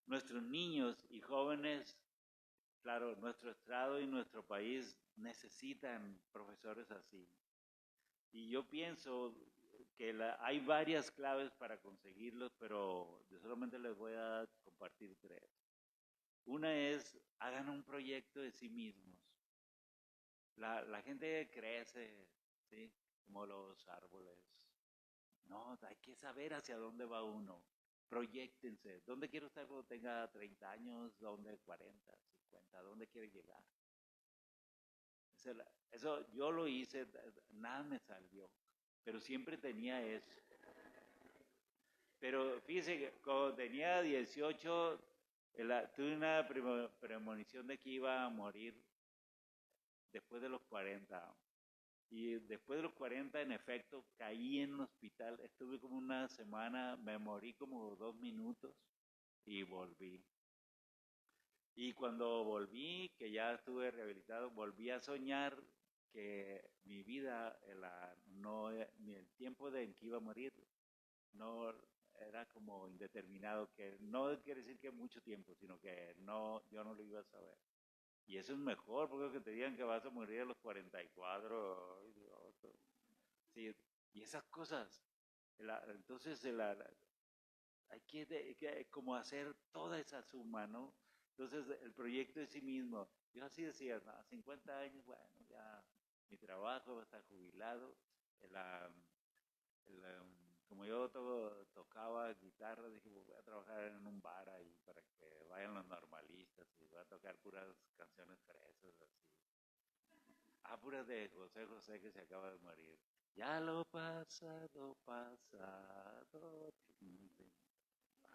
Nuestros niños y jóvenes, claro, nuestro estado y nuestro país necesitan profesores así. Y yo pienso que hay varias claves para conseguirlos, pero yo solamente les voy a compartir tres. Una es, hagan un proyecto de sí mismos. La gente crece, ¿sí? Como los árboles. No, hay que saber hacia dónde va uno. Proyéctense. ¿Dónde quiere estar cuando tenga 30 años? ¿Dónde 40, 50? ¿Dónde quiere llegar? Eso yo lo hice, nada me salió, pero siempre tenía eso. Pero fíjese que cuando tenía 18, tuve una premonición de que iba a morir después de los 40. Y después de los 40, en efecto, caí en un hospital. Estuve como una semana, me morí como 2 minutos y volví. Y cuando volví, que ya estuve rehabilitado, volví a soñar que mi vida, ni el tiempo en que iba a morir, no, era como indeterminado, que no quiere decir que mucho tiempo, sino que no, yo no lo iba a saber. Y eso es mejor, porque que te digan que vas a morir a los 44, ay, Dios, sí, y esas cosas. Entonces, hay que como hacer toda esa suma, ¿no? Entonces, el proyecto de sí mismo. Yo así decía, ¿no? A 50 años, bueno, ya mi trabajo va a estar jubilado. La, como yo tocaba guitarra, dije, pues voy a trabajar en un bar ahí para que vayan los normalistas y voy a tocar puras canciones fresas, así. Ah, puras de José José que se acaba de morir. Ya lo pasado, pasado.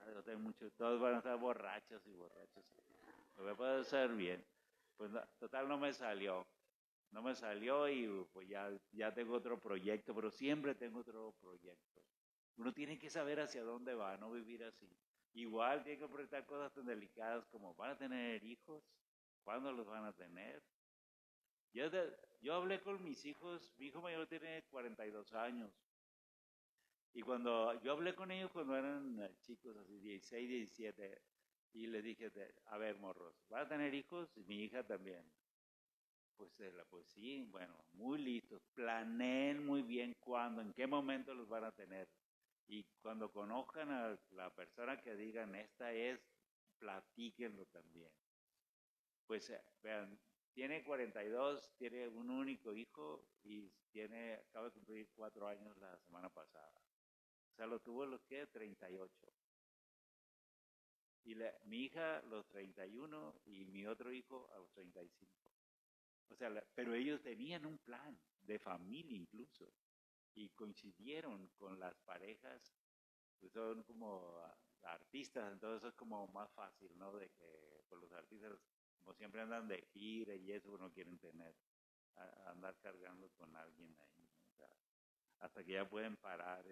Yo tengo mucho, todos van a estar borrachos y borrachos. Lo voy a poder hacer bien. Pues total no me salió. No me salió y pues ya tengo otro proyecto, pero siempre tengo otro proyecto. Uno tiene que saber hacia dónde va, no vivir así. Igual tiene que enfrentar cosas tan delicadas como ¿van a tener hijos? ¿Cuándo los van a tener? Yo, yo hablé con mis hijos, mi hijo mayor tiene 42 años. Y cuando yo hablé con ellos cuando eran chicos, así 16, 17, y les dije, a ver, morros, ¿van a tener hijos? Y mi hija también. Pues sí, bueno, muy listos. Planeen muy bien cuándo, en qué momento los van a tener. Y cuando conozcan a la persona que digan, esta es, platíquenlo también. Pues vean, tiene 42, tiene un único hijo y acaba de cumplir 4 años la semana pasada. O sea, lo tuvo los que 38. Mi hija los 31 y mi otro hijo a los 35. O sea, pero ellos tenían un plan de familia incluso y coincidieron con las parejas, pues son como artistas, entonces es como más fácil, ¿no? De que pues los artistas como siempre andan de gira y eso no quieren tener, andar cargando con alguien ahí, ¿no? O sea, hasta que ya pueden parar,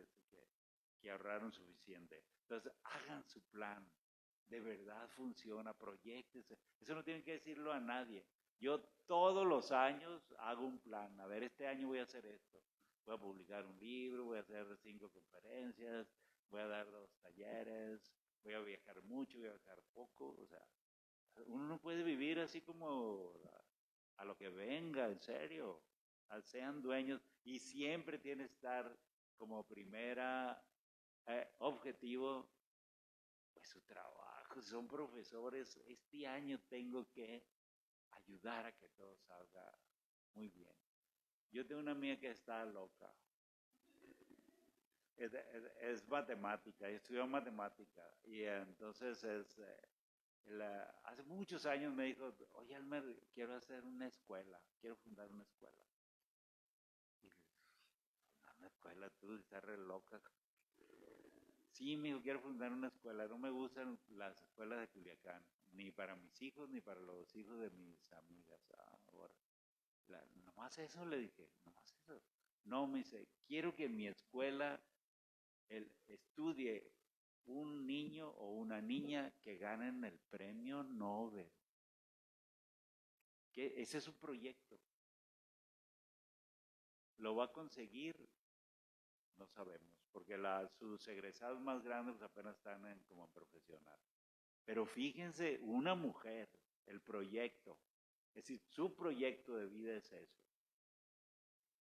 que ahorraron suficiente. Entonces, hagan su plan. De verdad funciona, proyectese. Eso no tienen que decirlo a nadie. Yo todos los años hago un plan. A ver, este año voy a hacer esto. Voy a publicar un libro, voy a hacer 5 conferencias, voy a dar 2 talleres, voy a viajar mucho, voy a viajar poco. O sea, uno no puede vivir así como a lo que venga, en serio. Sean dueños y siempre tiene que estar como primera objetivo, pues su trabajo. Si son profesores, este año tengo que ayudar a que todo salga muy bien. Yo tengo una amiga que está loca. Es matemática, estudió matemática y entonces hace muchos años me dijo, oye Almer, quiero hacer una escuela, quiero fundar una escuela. Y dije, una escuela, tú estás re loca. Sí, me dijo, quiero fundar una escuela. No me gustan las escuelas de Culiacán, ni para mis hijos, ni para los hijos de mis amigas. Ahora, nomás eso le dije, nomás eso. No, me dice, quiero que en mi escuela estudie un niño o una niña que ganen el premio Nobel. Ese es un proyecto. ¿Lo va a conseguir? No sabemos, porque sus egresados más grandes pues, apenas están como en profesional. Pero fíjense, una mujer, el proyecto, es decir, su proyecto de vida es eso.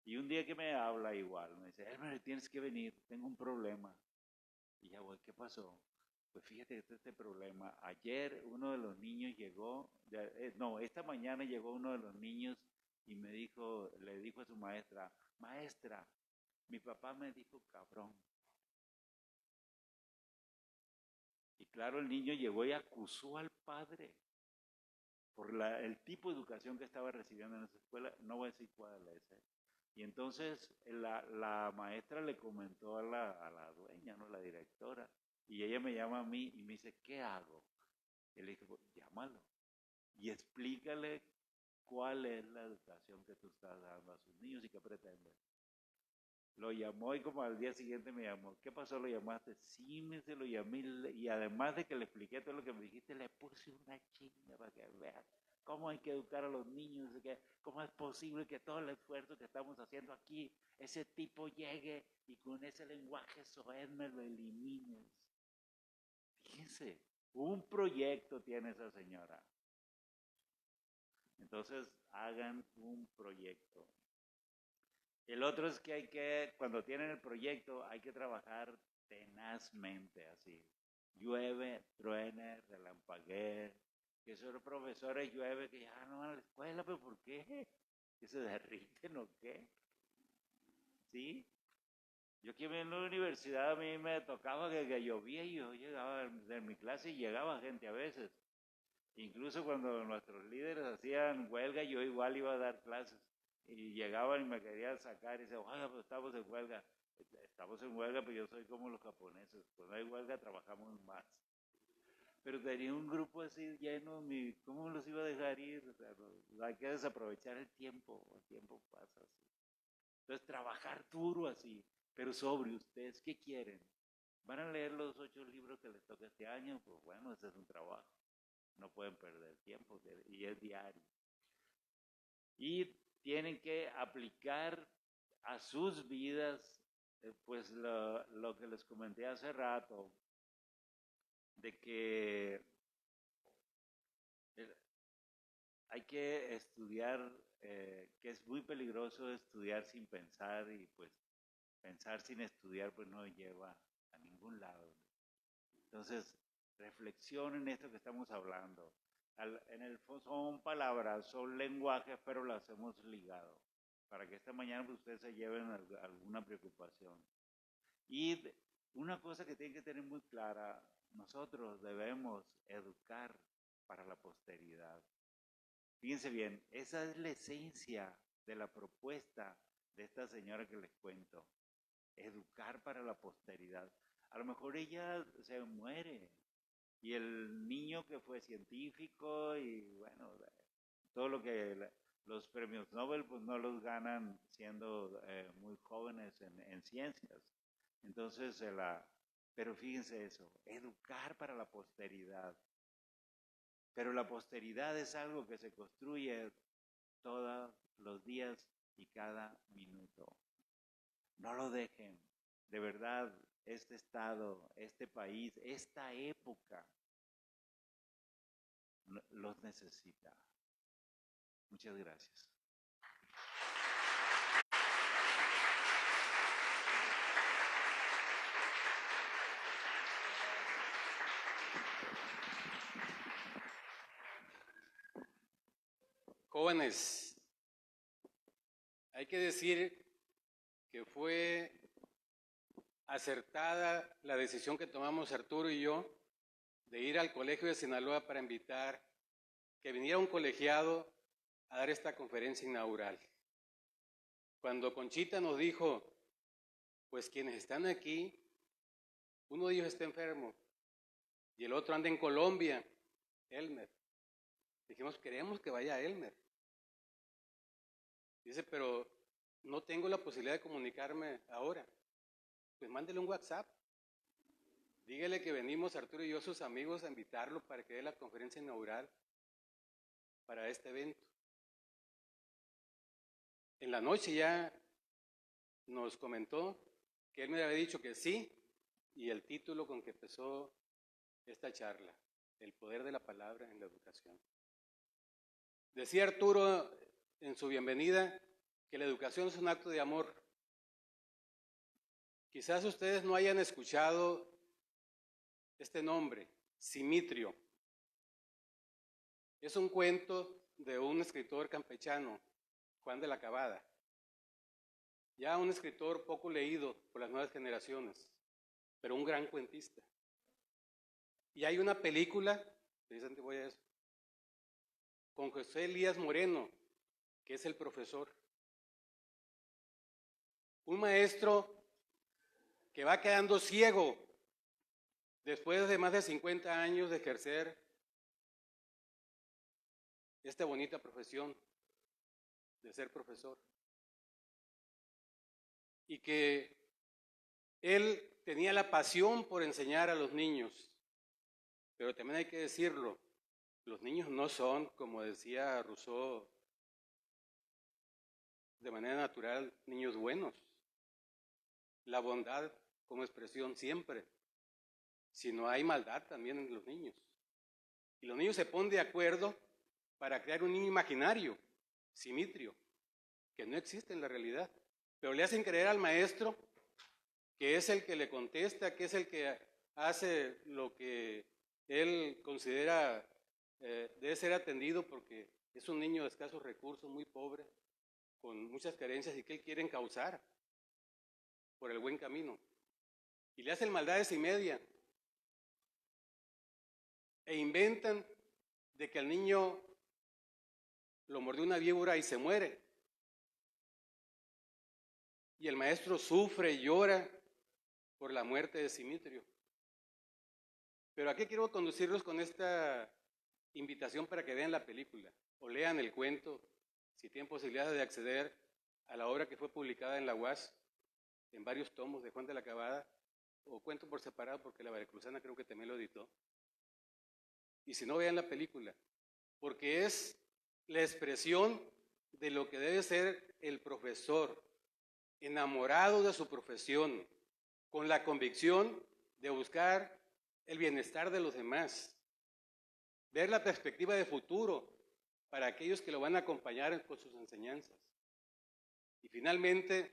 Y un día que me habla igual, me dice, Elmer, tienes que venir, tengo un problema. Y ya voy, ¿qué pasó? Pues fíjate que este problema. Ayer uno de los niños llegó, no, esta mañana llegó uno de los niños y le dijo a su maestra, maestra, mi papá me dijo cabrón. Y claro, el niño llegó y acusó al padre por el tipo de educación que estaba recibiendo en esa escuela, no voy a decir cuál es. Y entonces la maestra le comentó a la dueña, ¿no? La directora, y ella me llama a mí y me dice, ¿qué hago? Y le dije, pues, llámalo y explícale cuál es la educación que tú estás dando a sus niños y qué pretendes. Lo llamó y como al día siguiente me llamó. ¿Qué pasó? ¿Lo llamaste? Sí, se lo llamé y además de que le expliqué todo lo que me dijiste, le puse una chinga para que veas. cómo hay que educar a los niños, cómo es posible que todo el esfuerzo que estamos haciendo aquí, ese tipo llegue y con ese lenguaje soez me lo elimines. Fíjense, un proyecto tiene esa señora. Entonces, hagan un proyecto. El otro es que cuando tienen el proyecto, hay que trabajar tenazmente, así. Llueve, truene, relampaguee. Que esos profesores llueve que ya no van a la escuela, pero ¿por qué? ¿Que se derriten o qué? ¿Sí? Yo aquí en la universidad a mí me tocaba que llovía y yo llegaba de mi clase y llegaba gente a veces. Incluso cuando nuestros líderes hacían huelga, yo igual iba a dar clases. Y llegaban y me querían sacar y decían, oiga, pues estamos en huelga. Estamos en huelga, pero yo soy como los japoneses. Cuando hay huelga trabajamos más. Pero tenía un grupo así lleno, ¿cómo los iba a dejar ir? O sea, hay que desaprovechar el tiempo pasa así. Entonces, trabajar duro así, pero sobre ustedes, ¿qué quieren? ¿Van a leer los 8 libros que les toca este año? Pues bueno, ese es un trabajo. No pueden perder tiempo y es diario. Y tienen que aplicar a sus vidas, pues lo que les comenté hace rato, de que hay que estudiar, que es muy peligroso estudiar sin pensar y pues pensar sin estudiar pues no lleva a ningún lado. Entonces, reflexionen esto que estamos hablando. En el fondo son palabras, son lenguajes, pero las hemos ligado para que esta mañana pues, ustedes se lleven alguna preocupación. Y una cosa que tienen que tener muy clara, nosotros debemos educar para la posteridad. Fíjense bien, esa es la esencia de la propuesta de esta señora que les cuento. Educar para la posteridad. A lo mejor ella se muere y el niño que fue científico y bueno, todo lo que los premios Nobel pues no los ganan siendo muy jóvenes en ciencias. Entonces, pero fíjense eso, educar para la posteridad. Pero la posteridad es algo que se construye todos los días y cada minuto. No lo dejen. De verdad, este estado, este país, esta época los necesita. Muchas gracias. Jóvenes, hay que decir que fue acertada la decisión que tomamos Arturo y yo de ir al Colegio de Sinaloa para invitar que viniera un colegiado a dar esta conferencia inaugural. Cuando Conchita nos dijo, pues quienes están aquí, uno de ellos está enfermo y el otro anda en Colombia, Elmer. Dijimos, queremos que vaya Elmer. Dice, pero no tengo la posibilidad de comunicarme ahora. Pues mándele un WhatsApp. Dígale que venimos Arturo y yo, sus amigos, a invitarlo para que dé la conferencia inaugural para este evento. En la noche ya nos comentó que él me había dicho que sí, y el título con que empezó esta charla, el poder de la palabra en la educación. Decía Arturo en su bienvenida que la educación es un acto de amor. Quizás ustedes no hayan escuchado este nombre, Simitrio. Es un cuento de un escritor campechano, Juan de la Cabada. Ya un escritor poco leído por las nuevas generaciones, pero un gran cuentista. Y hay una película, precisamente voy a eso, con José Elías Moreno, que es el profesor. Un maestro que va quedando ciego después de más de 50 años de ejercer esta bonita profesión de ser profesor. Y que él tenía la pasión por enseñar a los niños, pero también hay que decirlo, Los niños no son, como decía Rousseau, de manera natural, niños buenos. La bondad como expresión siempre, sino hay maldad también en los niños. Y los niños se ponen de acuerdo para crear un niño imaginario, simitrio, que no existe en la realidad. Pero le hacen creer al maestro que es el que le contesta, que es el que hace lo que él considera debe ser atendido porque es un niño de escasos recursos, muy pobre, con muchas carencias y que él quiere encauzar por el buen camino. Y le hacen maldades y media. E inventan de que al niño lo mordió una víbora y se muere. Y el maestro sufre y llora por la muerte de Simitrio. Pero aquí quiero conducirlos con esta invitación para que vean la película o lean el cuento, si tienen posibilidad de acceder a la obra que fue publicada en la UAS, en varios tomos de Juan de la Cabada, o cuento por separado porque la Veracruzana creo que también lo editó. Y si no, vean la película, porque es la expresión de lo que debe ser el profesor, enamorado de su profesión, con la convicción de buscar el bienestar de los demás, ver la perspectiva de futuro para aquellos que lo van a acompañar con sus enseñanzas. Y finalmente,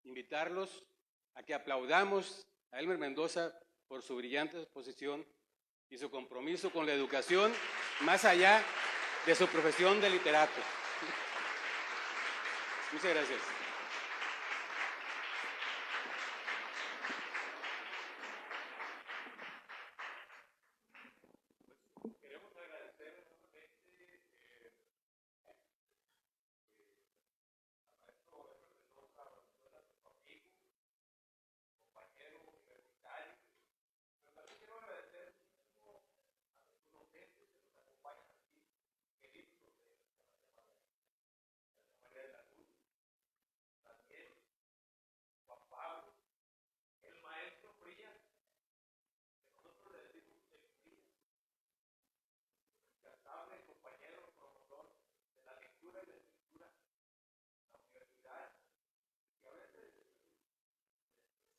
invitarlos a que aplaudamos a Elmer Mendoza por su brillante exposición y su compromiso con la educación más allá de su profesión de literato. Muchas gracias.